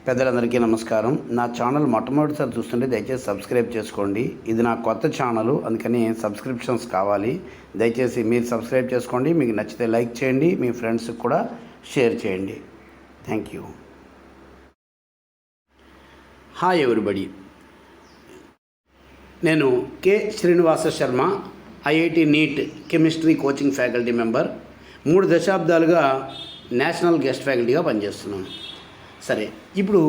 పెద్దలందరికీ నమస్కారం. నా ఛానల్ మొట్టమొదటిసారి చూస్తుంటే దయచేసి సబ్స్క్రైబ్ చేసుకోండి. ఇది నా కొత్త ఛానల్, అందుకని సబ్స్క్రిప్షన్స్ కావాలి. దయచేసి మీరు సబ్స్క్రైబ్ చేసుకోండి. మీకు నచ్చితే లైక్ చేయండి, మీ ఫ్రెండ్స్కి కూడా షేర్ చేయండి. Thank you. హాయ్ ఎవ్రీబడి, నేను K Srinivasa Sharma, IIT NEET chemistry coaching faculty member. 3 దశాబ్దాలుగా నేషనల్ గెస్ట్ ఫ్యాకల్టీగా పనిచేస్తున్నాను. సరే, ఇప్పుడు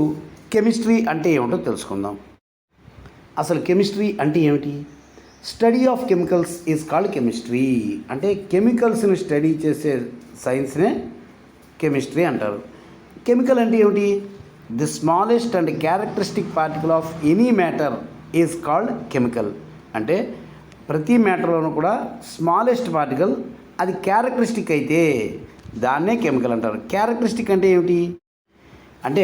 కెమిస్ట్రీ అంటే ఏమిటో తెలుసుకుందాం. అసలు కెమిస్ట్రీ అంటే ఏమిటి? Study of chemicals is called chemistry. అంటే కెమికల్స్ని స్టడీ చేసే సైన్స్నే కెమిస్ట్రీ అంటారు. కెమికల్ అంటే ఏమిటి? The smallest and characteristic particle of any matter is called chemical. అంటే ప్రతి మ్యాటర్లోనూ కూడా స్మాలెస్ట్ పార్టికల్ అది క్యారెక్టరిస్టిక్ అయితే దాన్నే కెమికల్ అంటారు. క్యారెక్టరిస్టిక్ అంటే ఏమిటి? అంటే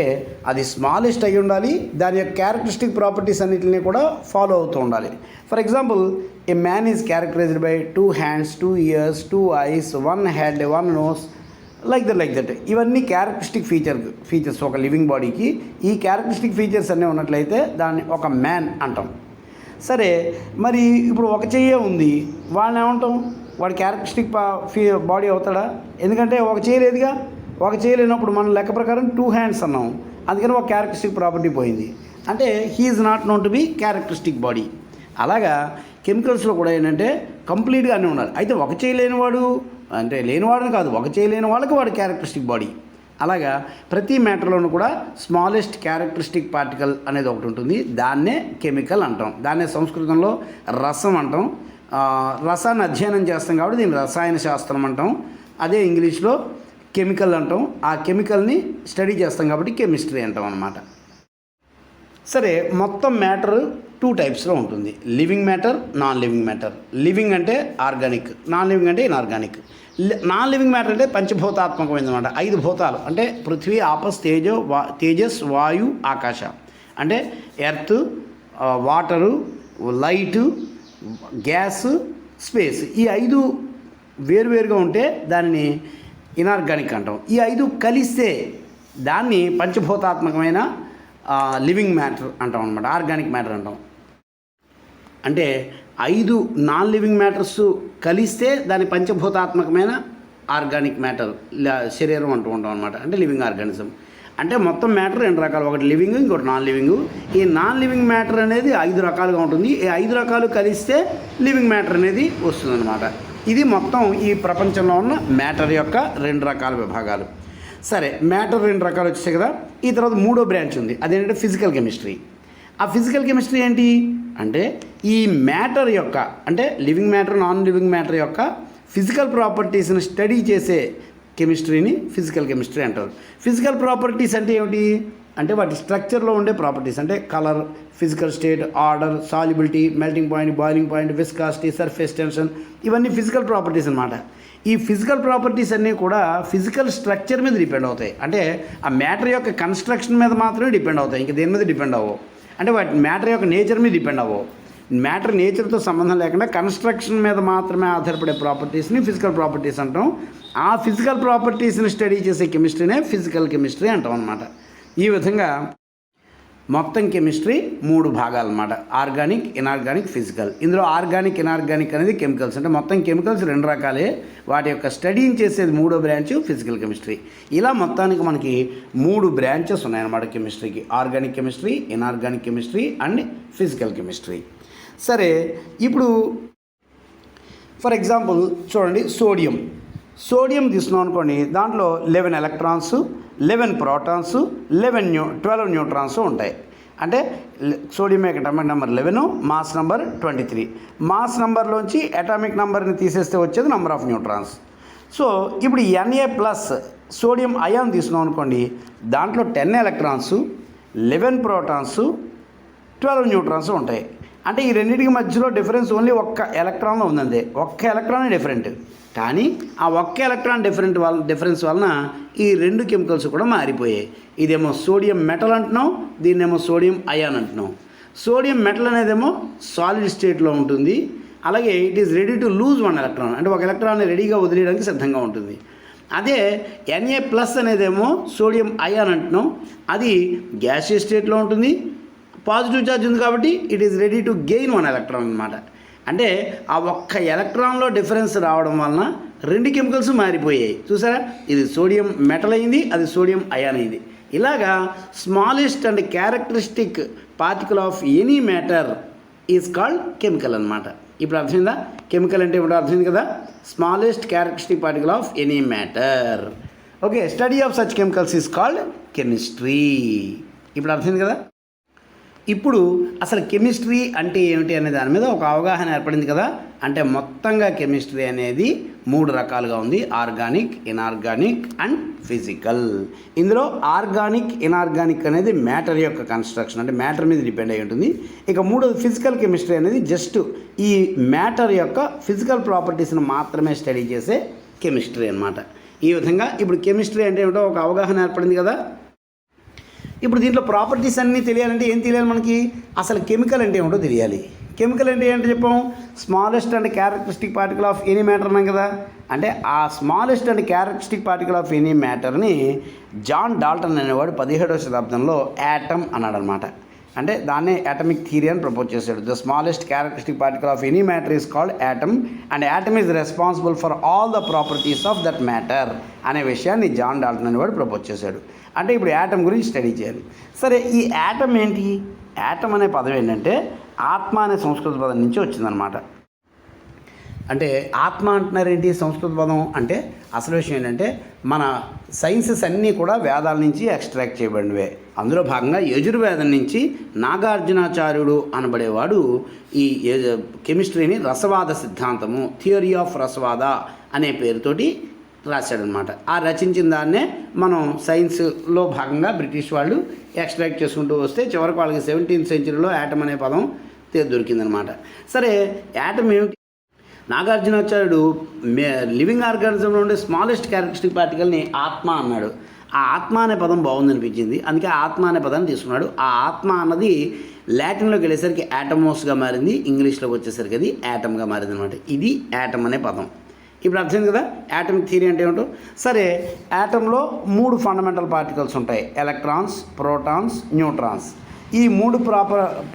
అది స్మాలెస్ట్ అయి ఉండాలి, దాని యొక్క క్యారెక్టరిస్టిక్ ప్రాపర్టీస్ అన్నింటినీ కూడా ఫాలో అవుతూ ఉండాలి. For example, A man is characterised by 2 hands, 2 ears, 2 eyes, 1 head, 1 nose, like that. ఇవన్నీ క్యారెక్టరిస్టిక్ ఫీచర్స్ ఒక లివింగ్ బాడీకి. ఈ క్యారెక్టరిస్టిక్ ఫీచర్స్ అన్నీ ఉన్నట్లయితే దాన్ని ఒక మ్యాన్ అంటాం. సరే, మరి ఇప్పుడు ఒక చెయ్యే ఉంది, వాళ్ళని ఏమంటాం? వాడి క్యారెక్టరిస్టిక్ బాడీ అవుతాడా? ఎందుకంటే ఒక చేయలేదుగా. ఒక చేయలేనప్పుడు మనం లెక్క ప్రకారం 2 hands అన్నాం, అందుకని ఒక క్యారెక్టరిస్టిక్ ప్రాపర్టీ పోయింది. అంటే he is not known to be characteristic body. అలాగా కెమికల్స్లో కూడా ఏంటంటే కంప్లీట్గా అన్నీ ఉండాలి. అయితే ఒక చేయలేనివాడు అంటే లేనివాడని కాదు, ఒక చేయలేని వాళ్ళకి వాడు క్యారెక్టరిస్టిక్ బాడీ. అలాగా ప్రతి మ్యాటర్లోనూ కూడా స్మాలెస్ట్ క్యారెక్టరిస్టిక్ పార్టికల్ అనేది ఒకటి ఉంటుంది, దాన్నే కెమికల్ అంటాం. దాన్నే సంస్కృతంలో రసం అంటాం. రసాన్ని అధ్యయనం చేస్తాం కాబట్టి దీన్ని రసాయన శాస్త్రం అంటాం. అదే ఇంగ్లీష్లో కెమికల్ అంటాం. ఆ కెమికల్ని స్టడీ చేస్తాం కాబట్టి కెమిస్ట్రీ అంటాం అన్నమాట. సరే, మొత్తం మ్యాటర్ 2 టైప్స్లో ఉంటుంది: living matter, non living matter. Living అంటే ఆర్గానిక్, నాన్ లివింగ్ అంటే ఇన్ఆర్గానిక్. నాన్ లివింగ్ మ్యాటర్ అంటే పంచభూతాత్మకమైనది అనమాట. 5 భూతాలు అంటే పృథ్వీ, ఆపస్, తేజస్, వాయు, ఆకాశ. అంటే earth, water, light, gas, space. ఈ 5 వేరువేరుగా ఉంటే దానిని ఇనార్గానిక్ అంటాం. ఈ 5 కలిస్తే దాన్ని పంచభూతాత్మకమైన లివింగ్ మ్యాటర్ అంటాం అనమాట, ఆర్గానిక్ మ్యాటర్ అంటాం. అంటే 5 నాన్ లివింగ్ మ్యాటర్స్ కలిస్తే దాని పంచభూతాత్మకమైన ఆర్గానిక్ మ్యాటర్ శరీరం అంటూ ఉంటాం అనమాట. అంటే లివింగ్ ఆర్గానిజం. అంటే మొత్తం మ్యాటర్ 2 రకాలు, ఒకటి లివింగ్, ఇంకోటి నాన్ లివింగ్. ఈ నాన్ లివింగ్ మ్యాటర్ అనేది 5 రకాలుగా ఉంటుంది. ఈ 5 రకాలు కలిస్తే లివింగ్ మ్యాటర్ అనేది వస్తుందన్నమాట. ఇది మొత్తం ఈ ప్రపంచంలో ఉన్న మ్యాటర్ యొక్క 2 రకాల విభాగాలు. సరే, మ్యాటర్ 2 రకాలు వచ్చాయి కదా. ఈ తర్వాత 3వ బ్రాంచ్ ఉంది, అదేంటంటే ఫిజికల్ కెమిస్ట్రీ. ఆ ఫిజికల్ కెమిస్ట్రీ ఏంటి అంటే ఈ మ్యాటర్ యొక్క అంటే living matter, non living matter యొక్క ఫిజికల్ ప్రాపర్టీస్ని స్టడీ చేసే కెమిస్ట్రీని ఫిజికల్ కెమిస్ట్రీ అంటారు. ఫిజికల్ ప్రాపర్టీస్ అంటే ఏమిటి అంటే వాటి స్ట్రక్చర్లో ఉండే ప్రాపర్టీస్. అంటే colour, physical state, order, solubility, melting point, boiling point, viscosity, surface tension, ఇవన్నీ ఫిజికల్ ప్రాపర్టీస్ అన్నమాట. ఈ ఫిజికల్ ప్రాపర్టీస్ అన్నీ కూడా ఫిజికల్ స్ట్రక్చర్ మీద డిపెండ్ అవుతాయి. అంటే ఆ మ్యాటర్ యొక్క కన్స్ట్రక్షన్ మీద మాత్రమే డిపెండ్ అవుతాయి, ఇంక దేని మీద డిపెండ్ అవ్వవు. అంటే వాటి మ్యాటర్ యొక్క నేచర్ మీద డిపెండ్ అవ్వవు. మ్యాటర్ నేచర్తో సంబంధం లేకుండా కన్స్ట్రక్షన్ మీద మాత్రమే ఆధారపడే ప్రాపర్టీస్ని ఫిజికల్ ప్రాపర్టీస్ అంటాం. ఆ ఫిజికల్ ప్రాపర్టీస్ని స్టడీ చేసే కెమిస్ట్రీనే ఫిజికల్ కెమిస్ట్రీ అంటాం అన్నమాట. ఈ విధంగా మొత్తం కెమిస్ట్రీ 3 భాగాలు అన్నమాట: ఆర్గానిక్, ఇనార్గానిక్, ఫిజికల్. ఇందులో ఆర్గానిక్, ఇనార్గానిక్ అనేది కెమికల్స్. అంటే మొత్తం కెమికల్స్ 2 రకాలే, వాటి యొక్క స్టడీని చేసేది 3వ బ్రాంచ్ ఫిజికల్ కెమిస్ట్రీ. ఇలా మొత్తానికి మనకి 3 బ్రాంచెస్ ఉన్నాయన్నమాట కెమిస్ట్రీకి: organic chemistry, inorganic chemistry and physical chemistry. సరే, ఇప్పుడు ఫర్ ఎగ్జాంపుల్ చూడండి, సోడియం తీసుకున్నాం అనుకోండి. దాంట్లో 11 ఎలక్ట్రాన్స్, 11 ప్రోటాన్స్, 12 న్యూట్రాన్స్ ఉంటాయి. అంటే sodium atomic number 11, mass number 23. Mass నెంబర్లోంచి అటామిక్ నెంబర్ని తీసేస్తే వచ్చేది నెంబర్ ఆఫ్ న్యూట్రాన్స్. సో ఇప్పుడు Na+ సోడియం అయాన్ తీసుకున్నాం అనుకోండి. దాంట్లో 10 ఎలక్ట్రాన్స్, 11 ప్రోటాన్స్, 12 న్యూట్రాన్స్ ఉంటాయి. అంటే ఈ రెండింటికి మధ్యలో డిఫరెన్స్ ఓన్లీ 1 ఎలక్ట్రాన్లో ఉందంతే. 1 electron different. కానీ ఆ 1 ఎలక్ట్రాన్ డిఫరెన్స్ వలన ఈ 2 కెమికల్స్ కూడా మారిపోయాయి. ఇదేమో సోడియం మెటల్ అంటున్నాం, దీన్నేమో సోడియం అయాన్ అంటున్నాం. సోడియం మెటల్ అనేదేమో సాలిడ్ స్టేట్లో ఉంటుంది. అలాగే it is ready to lose 1 electron. అంటే 1 ఎలక్ట్రాన్ని రెడీగా వదిలేయడానికి సిద్ధంగా ఉంటుంది. అదే Na ప్లస్ అనేదేమో సోడియం అయాన్ అంటున్నాం, అది గ్యాసియస్ స్టేట్లో ఉంటుంది, పాజిటివ్ ఛార్జ్ ఉంది కాబట్టి it is ready to gain 1 electron అనమాట. అంటే ఆ ఒక్క ఎలక్ట్రాన్లో డిఫరెన్స్ రావడం వలన 2 కెమికల్స్ మారిపోయాయి. చూసారా, ఇది సోడియం మెటల్ అయింది, అది సోడియం అయాన్ అయింది. ఇలాగా smallest and characteristic particle of any matter is called chemical అనమాట. ఇప్పుడు అర్థమైందా? కెమికల్ అంటే ఇప్పుడు అర్థమైంది కదా, smallest characteristic particle of any matter. Okay, study of such chemicals is called chemistry. ఇప్పుడు అర్థమైంది కదా. ఇప్పుడు అసలు కెమిస్ట్రీ అంటే ఏమిటి అనే దాని మీద ఒక అవగాహన ఏర్పడింది కదా. అంటే మొత్తంగా కెమిస్ట్రీ అనేది 3 రకాలుగా ఉంది: ఆర్గానిక్, ఇనార్గానిక్ అండ్ ఫిజికల్. ఇందులో ఆర్గానిక్, ఇనార్గానిక్ అనేది మ్యాటర్ యొక్క కన్స్ట్రక్షన్, అంటే మ్యాటర్ మీద డిపెండ్ అయి ఉంటుంది. ఇక 3వది ఫిజికల్ కెమిస్ట్రీ అనేది జస్ట్ ఈ మ్యాటర్ యొక్క ఫిజికల్ ప్రాపర్టీస్ని మాత్రమే స్టడీ చేసే కెమిస్ట్రీ అనమాట. ఈ విధంగా ఇప్పుడు కెమిస్ట్రీ అంటే ఏమిటో ఒక అవగాహన ఏర్పడింది కదా. ఇప్పుడు దీంట్లో ప్రాపర్టీస్ అన్నీ తెలియాలంటే ఏం తెలియాలి మనకి? అసలు కెమికల్ అంటే ఏమిటో తెలియాలి. కెమికల్ అంటే ఏంటో చెప్పాం, smallest and characteristic particle of any matter అన్నాం కదా. అంటే ఆ smallest and characteristic particle of any మ్యాటర్ని జాన్ డాల్టన్ అనేవాడు 17వ శతాబ్దంలో యాటమ్ అన్నాడు అనమాట. అంటే దాన్నే అటామిక్ థియరీ అని ప్రపోజ్ చేశాడు. The smallest characteristic particle of any matter is called atom and atom is responsible for all the properties of that matter అనే విషయాన్ని జాన్ డాల్టన్ అనేవాడు ప్రపోజ్ చేశాడు. అంటే ఇప్పుడు యాటమ్ గురించి స్టడీ చేయాలి. సరే, ఈ యాటమ్ ఏంటి? యాటమ్ అనే పదం ఏంటంటే ఆత్మ అనే సంస్కృత పదం నుంచి వచ్చిందనమాట. అంటే ఆత్మ అంటున్నారేంటి సంస్కృత పదం అంటే? అసలు విషయం ఏంటంటే మన సైన్సెస్ అన్నీ కూడా వేదాల నుంచి ఎక్స్ట్రాక్ట్ చేయబడినవే. అందులో భాగంగా యజుర్వేదం నుంచి నాగార్జునాచార్యుడు అనబడేవాడు ఈ కెమిస్ట్రీని రసవాద సిద్ధాంతము, థియరీ ఆఫ్ రసవాద అనే పేరుతోటి రాశాడనమాట. ఆ రచించిన దాన్నే మనం సైన్స్లో భాగంగా బ్రిటిష్ వాళ్ళు ఎక్స్ట్రాక్ట్ చేసుకుంటూ వస్తే చివరికి వాళ్ళకి 17th సెంచరీలో యాటమ్ అనే పదం దొరికిందనమాట. సరే, యాటమ్ ఏమిటి? నాగార్జునాచార్యుడు లివింగ్ ఆర్గానిజంలో ఉండే స్మాలెస్ట్ క్యారెక్టరిస్టిక్ పార్టికల్ని ఆత్మ అన్నాడు. ఆ ఆత్మ అనే పదం బాగుందనిపించింది, అందుకే ఆత్మ అనే పదాన్ని తీసుకున్నాడు. ఆ ఆత్మ అన్నది లాటిన్లోకి వెళ్ళేసరికి యాటమోస్గా మారింది, ఇంగ్లీష్లోకి వచ్చేసరికి అది యాటమ్గా మారింది అనమాట. ఇది యాటమ్ అనే పదం. ఇప్పుడు అర్థమైంది కదా యాటమిక్ థియరీ అంటే ఏమిటో. సరే, యాటంలో 3 ఫండమెంటల్ పార్టికల్స్ ఉంటాయి: ఎలక్ట్రాన్స్, ప్రోటాన్స్, న్యూట్రాన్స్. ఈ 3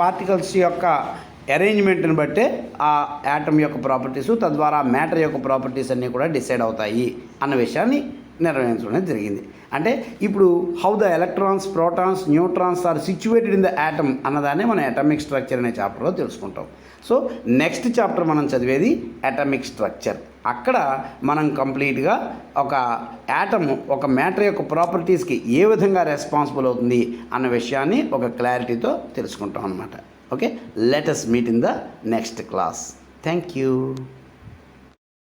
పార్టికల్స్ యొక్క అరేంజ్మెంట్ని బట్టే ఆ యాటమ్ యొక్క ప్రాపర్టీస్, తద్వారా మ్యాటర్ యొక్క ప్రాపర్టీస్ అన్నీ కూడా డిసైడ్ అవుతాయి అన్న విషయాన్ని నిర్వహించడం జరిగింది. అంటే ఇప్పుడు how the electrons, protons, neutrons are situated in the atom అన్నదాన్ని మనం అటామిక్ స్ట్రక్చర్ అనే చాప్టర్లో తెలుసుకుంటాం. సో నెక్స్ట్ చాప్టర్ మనం చదివేది అటామిక్ స్ట్రక్చర్. అక్కడ మనం కంప్లీట్గా ఒక యాటమ్ ఒక మ్యాటర్ యొక్క ప్రాపర్టీస్కి ఏ విధంగా రెస్పాన్సిబుల్ అవుతుంది అన్న విషయాన్ని ఒక క్లారిటీతో తెలుసుకుంటాం అన్నమాట. Okay, let us meet in the next class. Thank you.